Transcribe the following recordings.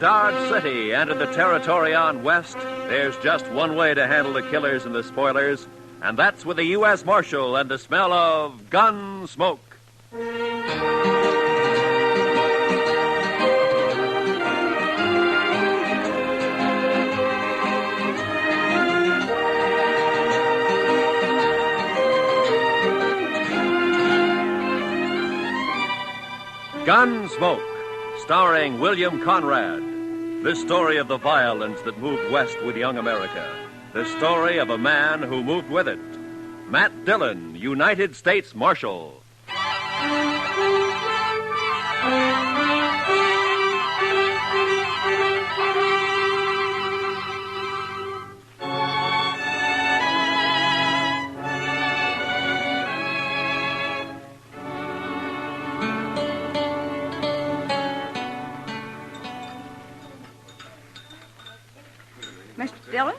Dodge City and in the territory on west, there's just one way to handle the killers and the spoilers, and that's with a U.S. Marshal and the smell of Gunsmoke. Gunsmoke, starring William Conrad. The story of the violence that moved west with young America. The story of a man who moved with it. Matt Dillon, United States Marshal. Mr. Dillon,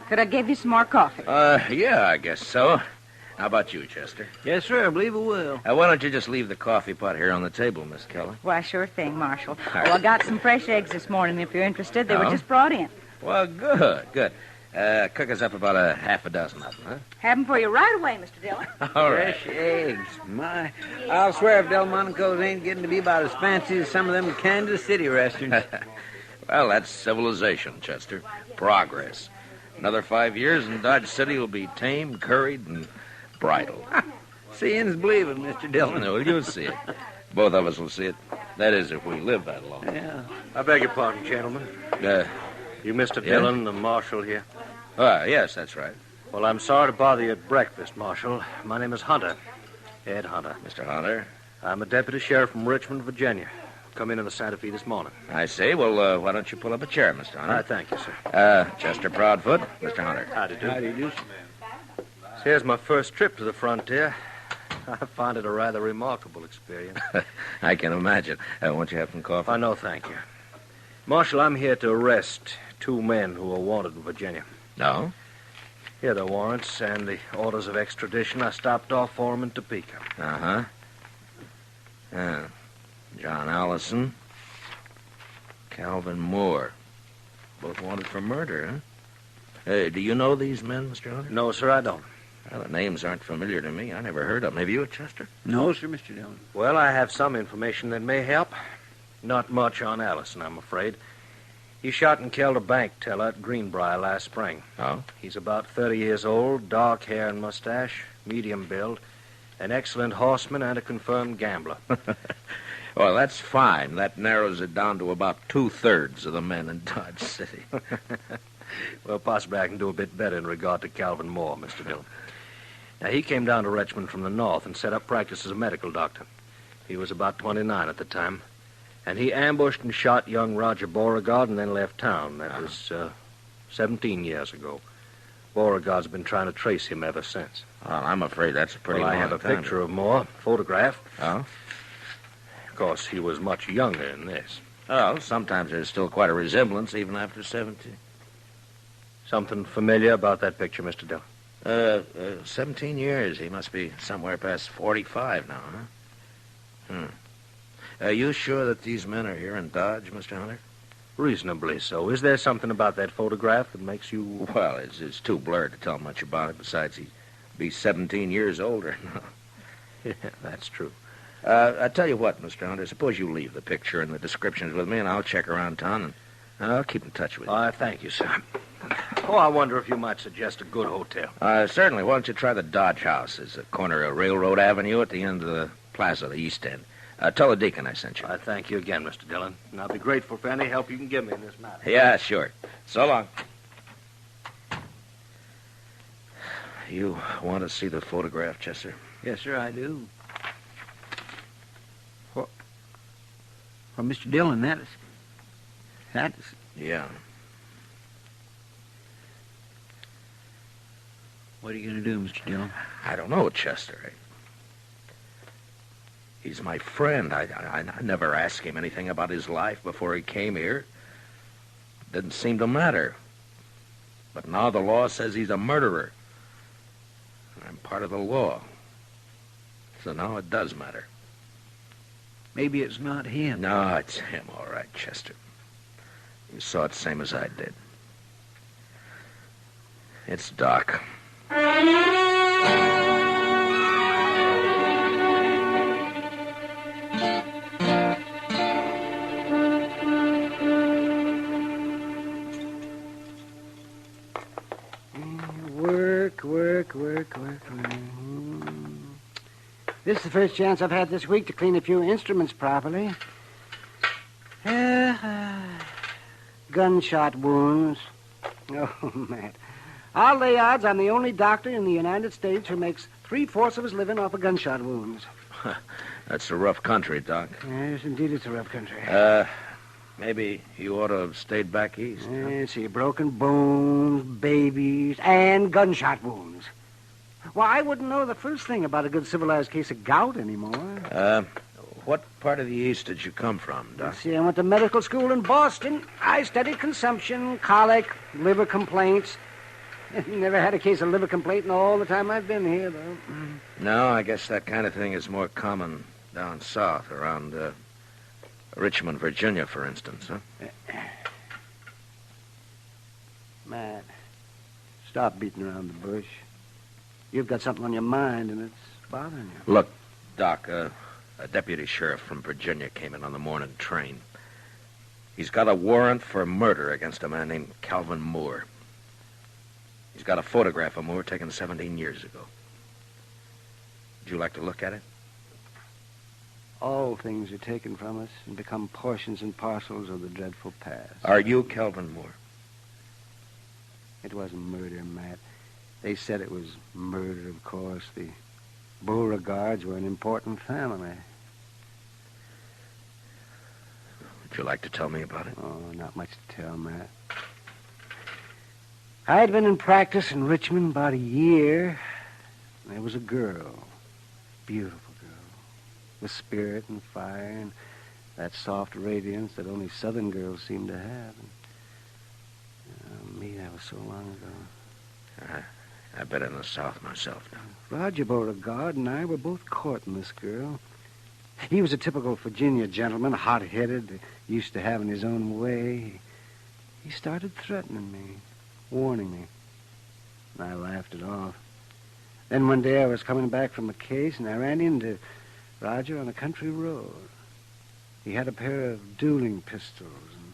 could I give you some more coffee? Yeah, I guess so. How about you, Chester? Yes, sir, I believe it will. Why don't you just leave the coffee pot here on the table, Miss Keller? Why, sure thing, Marshal. Oh, I got some fresh eggs this morning, if you're interested. They were just brought in. Well, good. Cook us up about a half a dozen of them, huh? Have them for you right away, Mr. Dillon. All right. Fresh eggs. My, I'll swear if Delmonico's ain't getting to be about as fancy as some of them Kansas City restaurants. Well, that's civilization, Chester. Progress. Another 5 years and Dodge City will be tamed, curried, and bridled. Seeing's believing, Mr. Dillon. No, you'll see it. Both of us will see it. That is, if we live that long. Yeah. I beg your pardon, gentlemen. You Mr. Yeah? Dillon, the marshal here? Yes, that's right. Well, I'm sorry to bother you at breakfast, Marshal. My name is Hunter. Ed Hunter. Mr. Hunter. I'm a deputy sheriff from Richmond, Virginia. Come in the Santa Fe this morning. I say, well, why don't you pull up a chair, Mr. Hunter? I thank you, sir. Chester Proudfoot, Mr. Hunter. Howdy do. Howdy do. Here's my first trip to the frontier. I find it a rather remarkable experience. I can imagine. Won't you have some coffee? No, thank you. Marshal, I'm here to arrest 2 men who are wanted in Virginia. No? Here are the warrants and the orders of extradition. I stopped off for them in Topeka. Uh-huh. John Allison, Calvin Moore. Both wanted for murder, huh? Do you know these men, Mr. Hunter? No, sir, I don't. Well, the names aren't familiar to me. I never heard of them. Have you, Chester? No, sir, Mr. Dillon. Well, I have some information that may help. Not much on Allison, I'm afraid. He shot and killed a bank teller at Greenbrier last spring. Oh? He's about 30 years old, dark hair and mustache, medium build, an excellent horseman and a confirmed gambler. Well, that's fine. That narrows it down to about 2/3 of the men in Dodge City. Well, possibly I can do a bit better in regard to Calvin Moore, Mr. Dillon. Now, he came down to Richmond from the north and set up practice as a medical doctor. He was about 29 at the time. And he ambushed and shot young Roger Beauregard and then left town. That was 17 years ago. Beauregard's been trying to trace him ever since. Well, I'm afraid that's a pretty long I have a time. picture of Moore, photograph. Oh? Of course, he was much younger than this. Oh, sometimes there's still quite a resemblance, even after 17. Something familiar about that picture, Mr. Dillon? 17 years. He must be somewhere past 45 now, huh? Are you sure that these men are here in Dodge, Mr. Hunter? Reasonably so. Is there something about that photograph that makes you... Well, it's too blurred to tell much about it. Besides, he'd be 17 years older now. Yeah, that's true. I tell you what, Mr. Hunter, suppose you leave the picture and the descriptions with me, and I'll check around town, and I'll keep in touch with you. Thank you, sir. Oh, I wonder if you might suggest a good hotel. Certainly. Why don't you try the Dodge House? It's a corner of Railroad Avenue at the end of the plaza, the East End. Tell the deacon I sent you. I thank you again, Mr. Dillon, and I'll be grateful for any help you can give me in this matter. Yeah, sure. So long. You want to see the photograph, Chester? Yes, sir, I do. Well, Mr. Dillon, that is... Yeah. What are you going to do, Mr. Dillon? I don't know, Chester. He's my friend. I never asked him anything about his life before he came here. Didn't seem to matter. But now the law says he's a murderer. I'm part of the law. So now it does matter. Maybe it's not him. No, it's him, all right, Chester. You saw it same as I did. It's Doc. Work. This is the first chance I've had this week to clean a few instruments properly. Gunshot wounds. Oh, Matt. I'll lay odds I'm the only doctor in the United States who makes 3/4 of his living off of gunshot wounds. That's a rough country, Doc. Yes, indeed, it's a rough country. Maybe you ought to have stayed back east. See, broken bones, babies, and gunshot wounds. Well, I wouldn't know the first thing about a good civilized case of gout anymore. What part of the East did you come from, Doc? See, I went to medical school in Boston. I studied consumption, colic, liver complaints. Never had a case of liver complaint in all the time I've been here, though. No, I guess that kind of thing is more common down south, around Richmond, Virginia, for instance, huh? Matt, stop beating around the bush. You've got something on your mind, and it's bothering you. Look, Doc, a deputy sheriff from Virginia came in on the morning train. He's got a warrant for murder against a man named Calvin Moore. He's got a photograph of Moore taken 17 years ago. Would you like to look at it? All things are taken from us and become portions and parcels of the dreadful past. Are you Calvin Moore? It wasn't murder, Matt. They said it was murder, of course. The Beauregards were an important family. Would you like to tell me about it? Oh, not much to tell, Matt. I'd been in practice in Richmond about a year. There was a girl, beautiful girl, with spirit and fire and that soft radiance that only Southern girls seem to have. And, me, that was so long ago. I've been in the South myself now. Roger Beauregard and I were both courting this girl. He was a typical Virginia gentleman, hot-headed, used to having his own way. He started threatening me, warning me. And I laughed it off. Then one day I was coming back from a case, and I ran into Roger on a country road. He had a pair of dueling pistols, and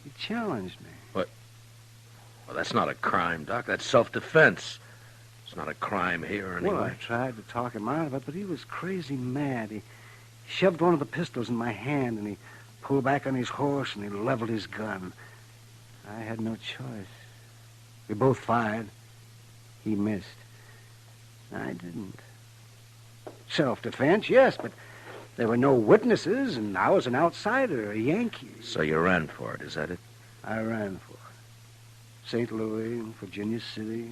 he challenged me. What? Well, that's not a crime, Doc. That's self-defense. It's not a crime here anyway. Well, I tried to talk him out of it, but he was crazy mad. He shoved one of the pistols in my hand, and he pulled back on his horse, and he leveled his gun. I had no choice. We both fired. He missed. I didn't. Self-defense, yes, but there were no witnesses, and I was an outsider, a Yankee. So you ran for it, is that it? I ran for it. St. Louis, Virginia City,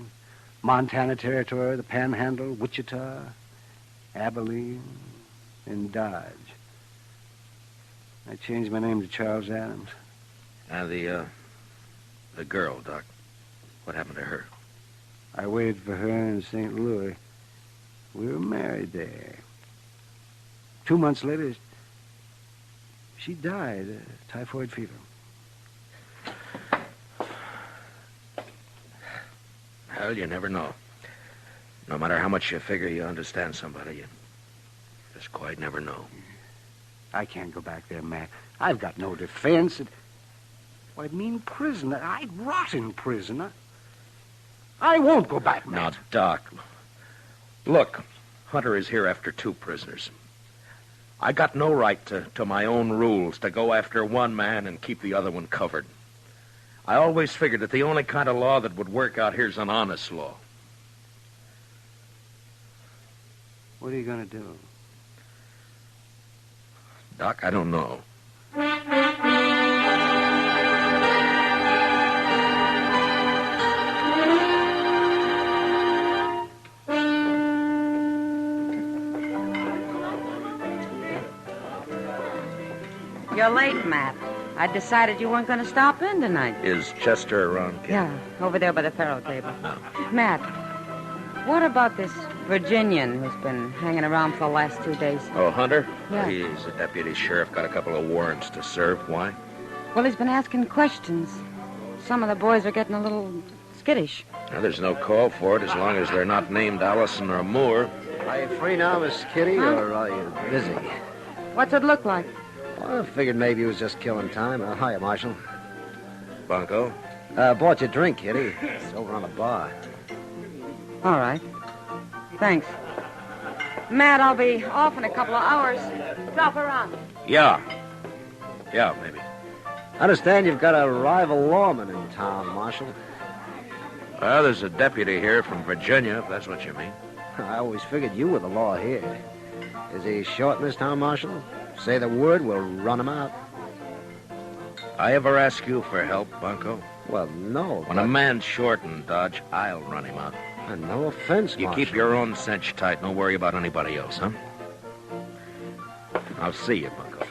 Montana Territory, the Panhandle, Wichita, Abilene, and Dodge. I changed my name to Charles Adams. And the girl, Doc, what happened to her? I waited for her in St. Louis. We were married there. 2 months later, she died of typhoid fever. Well, you never know. No matter how much you figure you understand somebody, you just quite never know. I can't go back there, Matt. I've got no defense. Well, I mean prison. I'd rot in prison. I won't go back, Matt. Now, Doc, look, Hunter is here after 2 prisoners. I got no right to my own rules, to go after one man and keep the other one covered. I always figured that the only kind of law that would work out here is an honest law. What are you going to do? Doc, I don't know. You're late, Matt. I decided you weren't going to stop in tonight. Is Chester around, Kid? Yeah, over there by the faro table. No. Matt, what about this Virginian who's been hanging around for the last 2 days? Oh, Hunter? Yeah. He's a deputy sheriff, got a couple of warrants to serve. Why? Well, he's been asking questions. Some of the boys are getting a little skittish. Now, there's no call for it as long as they're not named Allison or Moore. Are you free now, Miss Kitty, or are you busy? What's it look like? Well, I figured maybe he was just killing time. Hiya, Marshal. Bunko? Bought you a drink, Kitty. It's over on the bar. All right. Thanks. Matt, I'll be off in a couple of hours. Drop around. Yeah. Yeah, maybe. I understand you've got a rival lawman in town, Marshal. Well, there's a deputy here from Virginia, if that's what you mean. I always figured you were the law here. Is he short in this town, Marshal? Say the word, we'll run him out. I ever ask you for help, Bunko? Well, no. When a man's short in Dodge, I'll run him out. No offense, You Marshal. keep your own cinch tight. Don't worry about anybody else, huh? I'll see you, Bunko.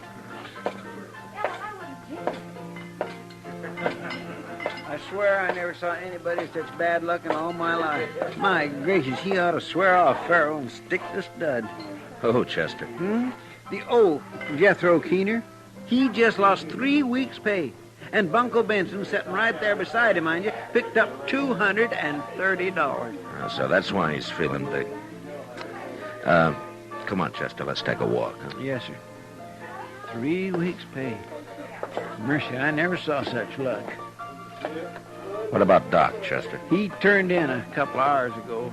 I swear I never saw anybody such bad luck in all my life. My gracious, he ought to swear off Pharaoh and stick to stud. Oh, Chester. The Jethro Keener. He just lost 3 weeks' pay. And Bunko Benson, sitting right there beside him, mind you, picked up $230. So that's why he's feeling big. Come on, Chester, let's take a walk. Huh? Yes, sir. 3 weeks' pay. Mercy, I never saw such luck. What about Doc, Chester? He turned in a couple hours ago.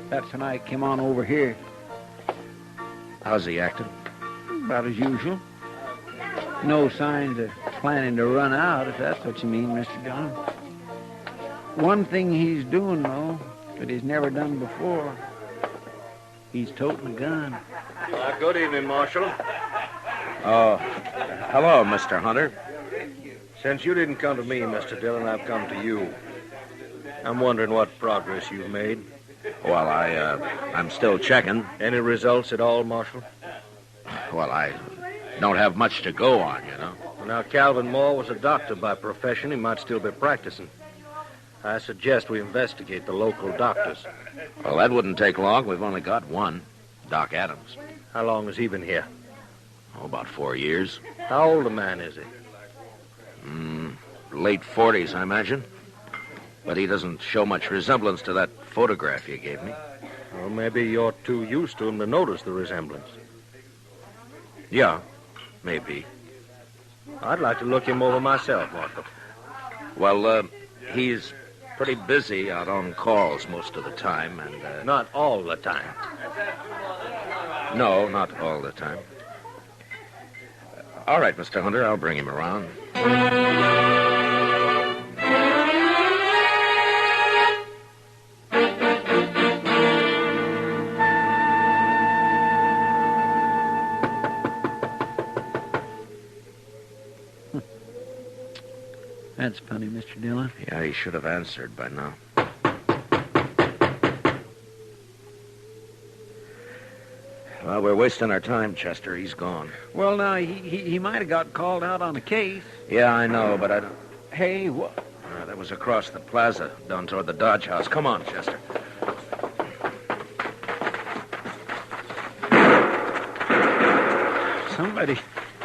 That's when I came on over here. How's he acting? About as usual. No signs of planning to run out, if that's what you mean, Mr. Dillon. One thing he's doing, though, that he's never done before. He's toting a gun. Good evening, Marshal. Oh, hello, Mr. Hunter. Since you didn't come to me, Mr. Dillon, I've come to you. I'm wondering what progress you've made. Well, I'm still checking. Any results at all, Marshal? Well, I don't have much to go on, you know. Now, Calvin Moore was a doctor by profession. He might still be practicing. I suggest we investigate the local doctors. Well, that wouldn't take long. We've only got one, Doc Adams. How long has he been here? Oh, about 4 years. How old a man is he? Late 40s, I imagine. But he doesn't show much resemblance to that photograph you gave me. Well, maybe you're too used to him to notice the resemblance. Yeah, maybe. I'd like to look him over myself, Marshal. Well, he's pretty busy out on calls most of the time, and... Not all the time. No, not all the time. All right, Mr. Hunter, I'll bring him around. That's funny, Mr. Dillon. Yeah, he should have answered by now. Well, we're wasting our time, Chester. He's gone. Well, now, he might have got called out on a case. Yeah, I know, but I don't... Hey, what? That was across the plaza, down toward the Dodge House. Come on, Chester. Somebody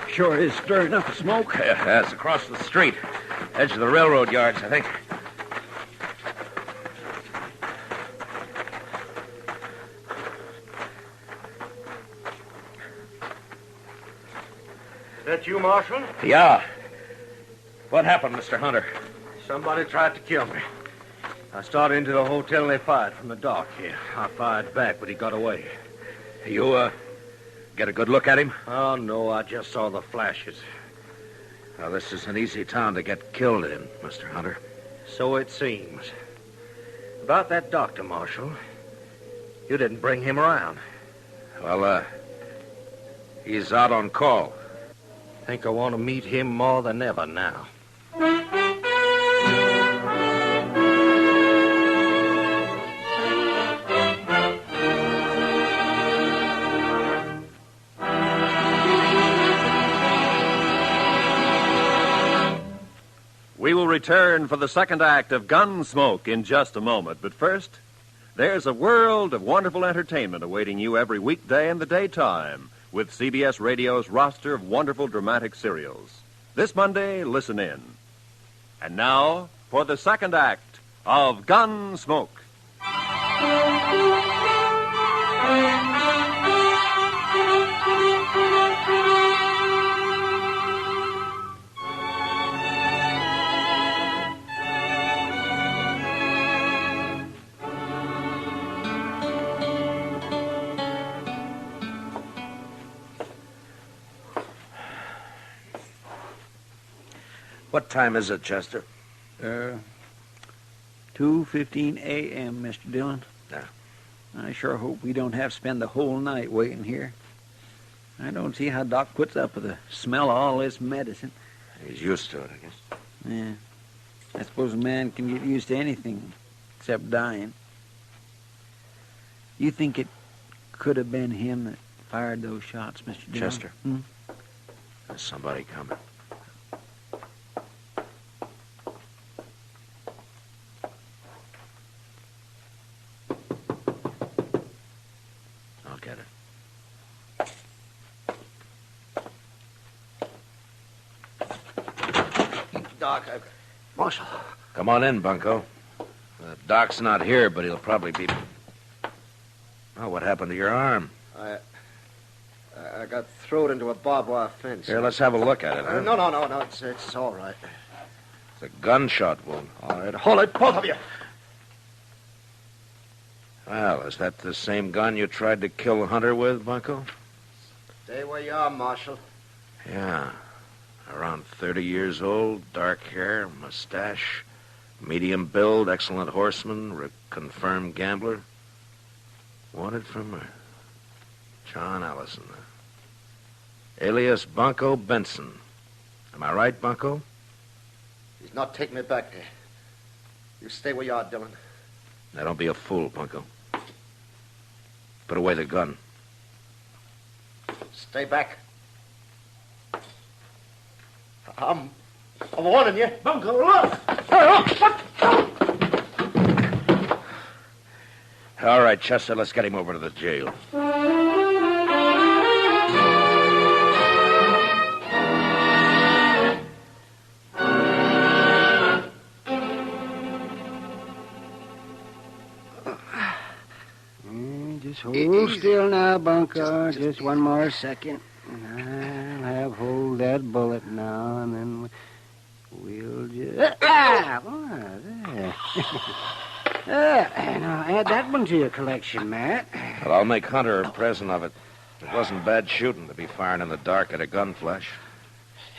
sure is stirring up the smoke. Yeah, it's across the street. Edge of the railroad yards, I think. That you, Marshal? Yeah. What happened, Mr. Hunter? Somebody tried to kill me. I started into the hotel and they fired from the dock here. I fired back, but he got away. You, get a good look at him? Oh, no, I just saw the flashes. Well, this is an easy town to get killed in, Mr. Hunter. So it seems. About that doctor, Marshal. You didn't bring him around. Well, he's out on call. Think I want to meet him more than ever now. We will return for the second act of Gunsmoke in just a moment. But first, there's a world of wonderful entertainment awaiting you every weekday in the daytime with CBS Radio's roster of wonderful dramatic serials. This Monday, listen in. And now, for the second act of Gunsmoke. What time is it, Chester? 2:15 a.m., Mr. Dillon. Yeah. I sure hope we don't have to spend the whole night waiting here. I don't see how Doc puts up with the smell of all this medicine. He's used to it, I guess. Yeah. I suppose a man can get used to anything except dying. You think it could have been him that fired those shots, Mr. Dillon? Chester. There's somebody coming. I'll get it. Doc, Marshal. Come on in, Bunko. Doc's not here, but he'll probably be... Oh, what happened to your arm? I got thrown into a barbed wire fence. Here, let's have a look at it, huh? No. It's all right. It's a gunshot wound. All right, hold it, both of you. Well, is that the same gun you tried to kill Hunter with, Bunko? Stay where you are, Marshal. Yeah. Around 30 years old, dark hair, mustache, medium build, excellent horseman, confirmed gambler. Wanted for murder. John Allison. Alias Bunko Benson. Am I right, Bunko? He's not taking me back there. You stay where you are, Dillon. Now, don't be a fool, Bunko. Put away the gun. Stay back. I'm warning you. Bunko, look! All right, Chester, let's get him over to the jail. Just hold still now, Bunko. Just one more second. I'll have hold that bullet now, and then we'll just... there. Now, add that one to your collection, Matt. Well, I'll make Hunter a present of it. It wasn't bad shooting to be firing in the dark at a gun flash.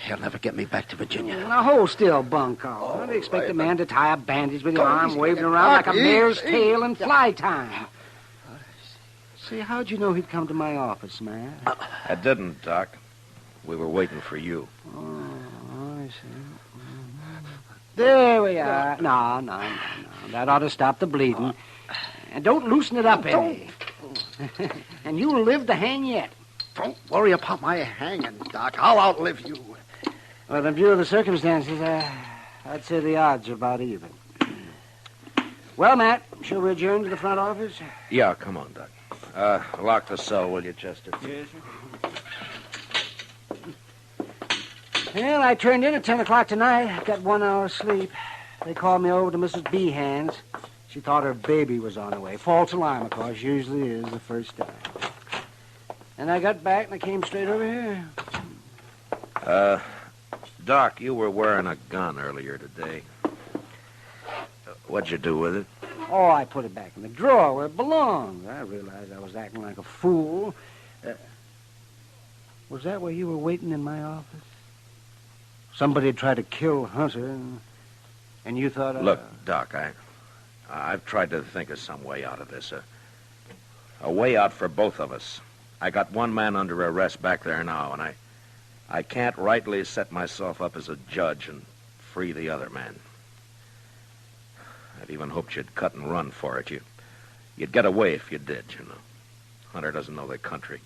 He'll never get me back to Virginia. Now, hold still, Bunko. Don't expect a man to tie a bandage with your arm waving around like a mare's tail in fly time. See, how'd you know he'd come to my office, Matt? I didn't, Doc. We were waiting for you. Oh, I see. There we are. No. That ought to stop the bleeding. And don't loosen it up any. And you'll live to hang yet. Don't worry about my hanging, Doc. I'll outlive you. Well, in view of the circumstances, I'd say the odds are about even. Well, Matt, shall we adjourn to the front office? Yeah, come on, Doc. Lock the cell, will you, Chester? Yes, sir. Well, I turned in at 10 o'clock tonight. Got 1 hour's sleep. They called me over to Mrs. Behan's. She thought her baby was on the way. False alarm, of course. Usually is the first time. And I got back and I came straight over here. Doc, you were wearing a gun earlier today. What'd you do with it? Oh, I put it back in the drawer where it belonged. I realized I was acting like a fool. Was that where you were waiting in my office? Somebody had tried to kill Hunter, and you thought... Look, Doc, I've tried to think of some way out of this. A way out for both of us. I got one man under arrest back there now, and I can't rightly set myself up as a judge and free the other man. I'd even hoped you'd cut and run for it. You'd get away if you did, you know. Hunter doesn't know the country.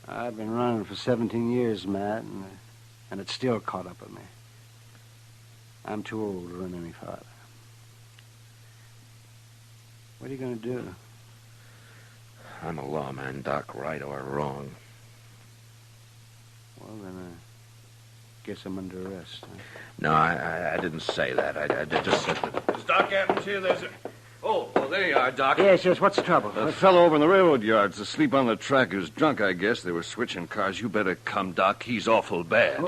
I've been running for 17 years, Matt, and it's still caught up with me. I'm too old to run any farther. What are you going to do? I'm a lawman, Doc, right or wrong. Well, then, Guess I'm under arrest, huh? No, I didn't say that. I just said that. Is Doc Adams here? Oh, there you are, Doc. Yes, what's the trouble? A fellow over in the railroad yard's asleep on the track. He was drunk, I guess. They were switching cars. You better come, Doc. He's awful bad. I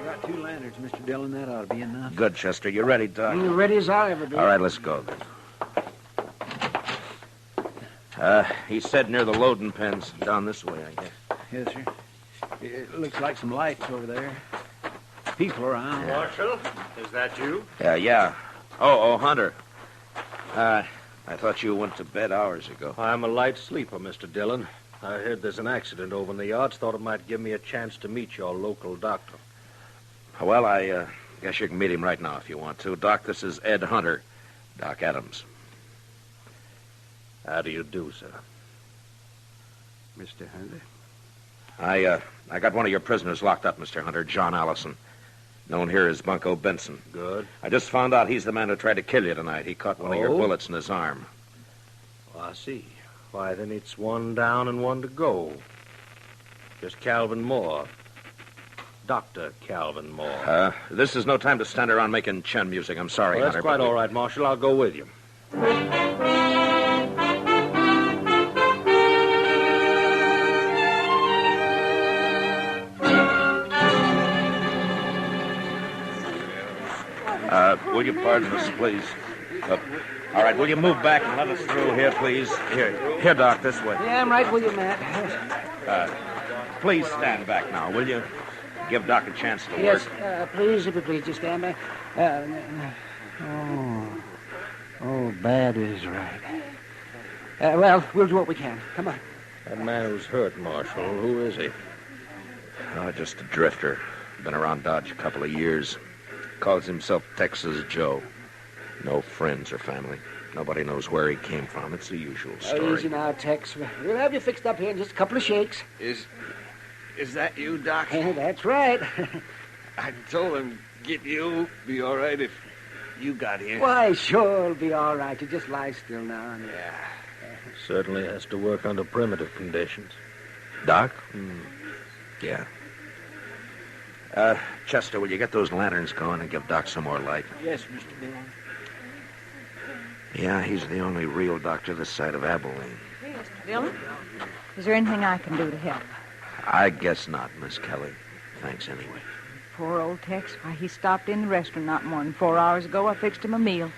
got 2 lanterns, Mr. Dillon. That ought to be enough. Good, Chester. You ready, Doc? I'm ready as I'll ever be. All right, let's go then. He said near the loading pens. Down this way, I guess. Yes, sir. It looks like some lights over there. People around. Marshal, is that you? Yeah. Oh, Hunter. I thought you went to bed hours ago. I'm a light sleeper, Mr. Dillon. I heard there's an accident over in the yards. Thought it might give me a chance to meet your local doctor. Well, I guess you can meet him right now if you want to. Doc, this is Ed Hunter. Doc Adams. How do you do, sir? Mr. Hunter? I got one of your prisoners locked up, Mr. Hunter, John Allison. Known here as Bunko Benson. Good. I just found out he's the man who tried to kill you tonight. He caught one of your bullets in his arm. Oh, I see. Why, then it's 1 down and 1 to go. Just Calvin Moore. Dr. Calvin Moore. This is no time to stand around making chin music. I'm sorry, Well, that's Hunter. quite all right, Marshal. I'll go with you. Will you pardon us, please? All right, will you move back and let us through here, please? Here, Doc, this way. Yeah, I'm right with you, Matt. Please stand back now, will you? Give Doc a chance to Yes, work. please, if you please, just stand back. Bad is right. Well, we'll do what we can. Come on. That man who's hurt, Marshal, who is he? Oh, just a drifter. Been around Dodge a couple of years. Calls himself Texas Joe. No friends or family. Nobody knows where he came from. It's the usual story. Easy now, Tex. We'll have you fixed up here in just a couple of shakes. Is that you, Doc? That's right. I told him get you. Be all right if you got here. Why, sure, it'll be all right. You just lie still now. Yeah. Certainly has to work under primitive conditions. Doc? Yeah. Chester, will you get those lanterns going and give Doc some more light? Yes, Mr. Dillon. Yeah, he's the only real doctor this side of Abilene. Mr. Dillon, is there anything I can do to help? I guess not, Miss Kelly. Thanks anyway. Poor old Tex. Why, he stopped in the restaurant not more than 4 hours ago. I fixed him a meal.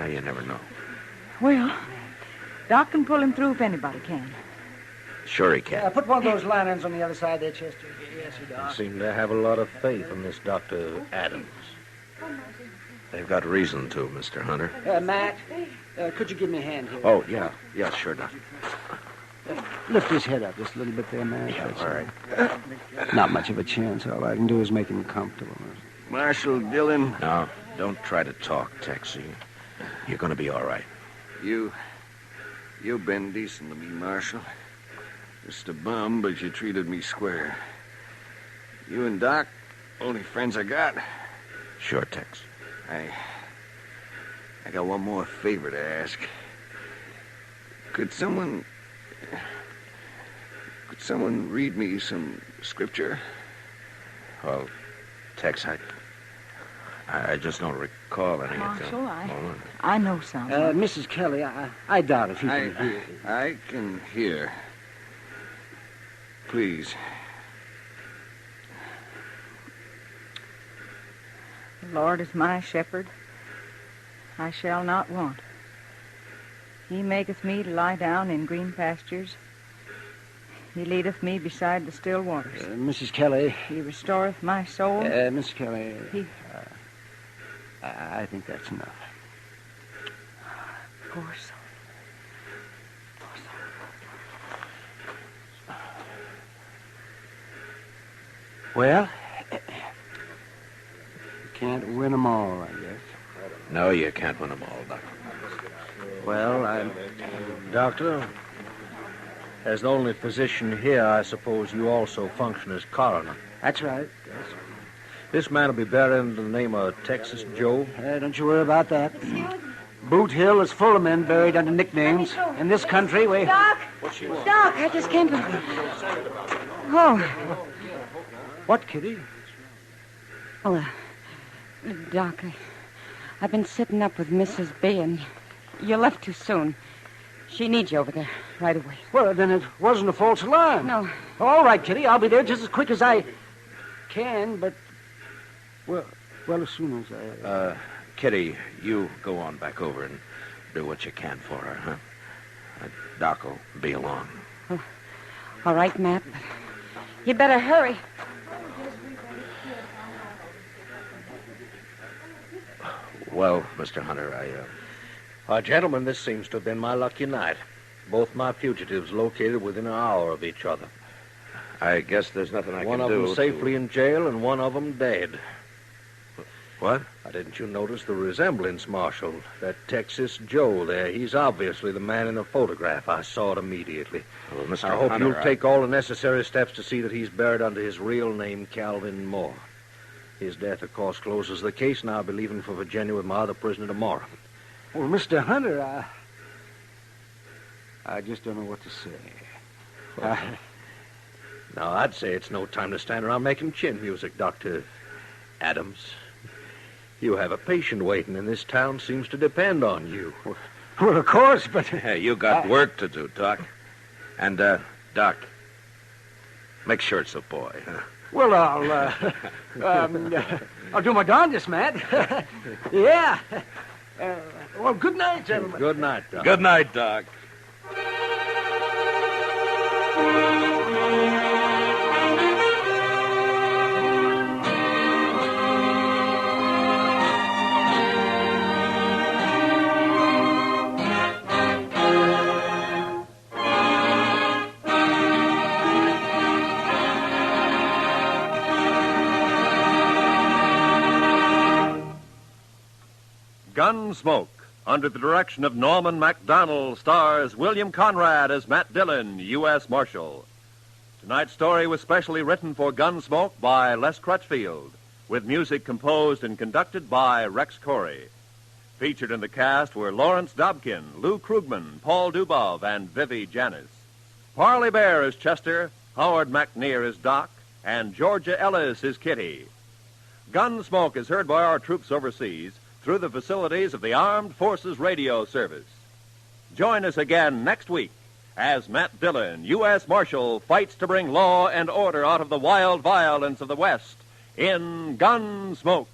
You never know. Well, Doc can pull him through if anybody can. Sure he can. Put one of those lanterns on the other side there, Chester. Yes, sir, Doc. Seem to have a lot of faith in this Dr. Adams. They've got reason to, Mr. Hunter. Matt, could you give me a hand here? Oh, yeah. Yeah, sure, Doc. Lift his head up just a little bit there, Matt. Yeah, all right. Not much of a chance. All I can do is make him comfortable. Marshal Dillon. No, don't try to talk, Texie. You're going to be all right. You've been decent to me, Marshal. Just a bum, but you treated me square. You and Doc, only friends I got. Sure, Tex. I got one more favor to ask. Could someone read me some scripture? Well, Tex, I just don't recall any of Marshal, them. I know some. Mrs. Kelly, I doubt if he can hear. I can hear. Please. The Lord is my shepherd. I shall not want. He maketh me to lie down in green pastures. He leadeth me beside the still waters. Mrs. Kelly. He restoreth my soul. Miss Kelly. He... I think that's enough. Poor soul. Well, you can't win them all, I guess. No, you can't win them all, Doc. Well, Doctor, as the only physician here, I suppose you also function as coroner. That's right. Yes. This man will be buried under the name of Texas Joe. Don't you worry about that. Boot Hill is full of men buried under nicknames. In this country, we... Doc! Doc, I just came to... Oh. What, Kitty? Oh, Doc, I've been sitting up with Mrs. B, and you left too soon. She needs you over there right away. Well, then it wasn't a false alarm. No. All right, Kitty, I'll be there just as quick as I can, but... Well, as soon as I... Kitty, you go on back over and do what you can for her, huh? Doc will be along. Oh, all right, Matt, but you better hurry. Well, Mr. Hunter, Gentlemen, this seems to have been my lucky night. Both my fugitives located within an hour of each other. I guess there's nothing I one can do. One of them safely in jail and one of them dead. What? Didn't you notice the resemblance, Marshal? That Texas Joe there, he's obviously the man in the photograph. I saw it immediately. Well, Mr. I hope Hunter, you'll take all the necessary steps to see that he's buried under his real name, Calvin Moore. His death, of course, closes the case, and I'll be leaving for Virginia with my other prisoner tomorrow. Well, Mr. Hunter, I just don't know what to say. Well, now, I'd say it's no time to stand around making chin music, Dr. Adams. You have a patient waiting, and this town seems to depend on you. Well, of course, but... Hey, you got work to do, Doc. And, Doc, make sure it's a boy, huh? Well, I'll do my darndest, Matt. Yeah. Well, good night, gentlemen. Good night, Doc. Good night, Doc. Gunsmoke, under the direction of Norman MacDonald, stars William Conrad as Matt Dillon, U.S. Marshal. Tonight's story was specially written for Gunsmoke by Les Crutchfield, with music composed and conducted by Rex Corey. Featured in the cast were Lawrence Dobkin, Lou Krugman, Paul Dubov, and Vivi Janis. Parley Bear is Chester, Howard McNear is Doc, and Georgia Ellis is Kitty. Gunsmoke is heard by our troops overseas through the facilities of the Armed Forces Radio Service. Join us again next week as Matt Dillon, U.S. Marshal, fights to bring law and order out of the wild violence of the West in Gunsmoke.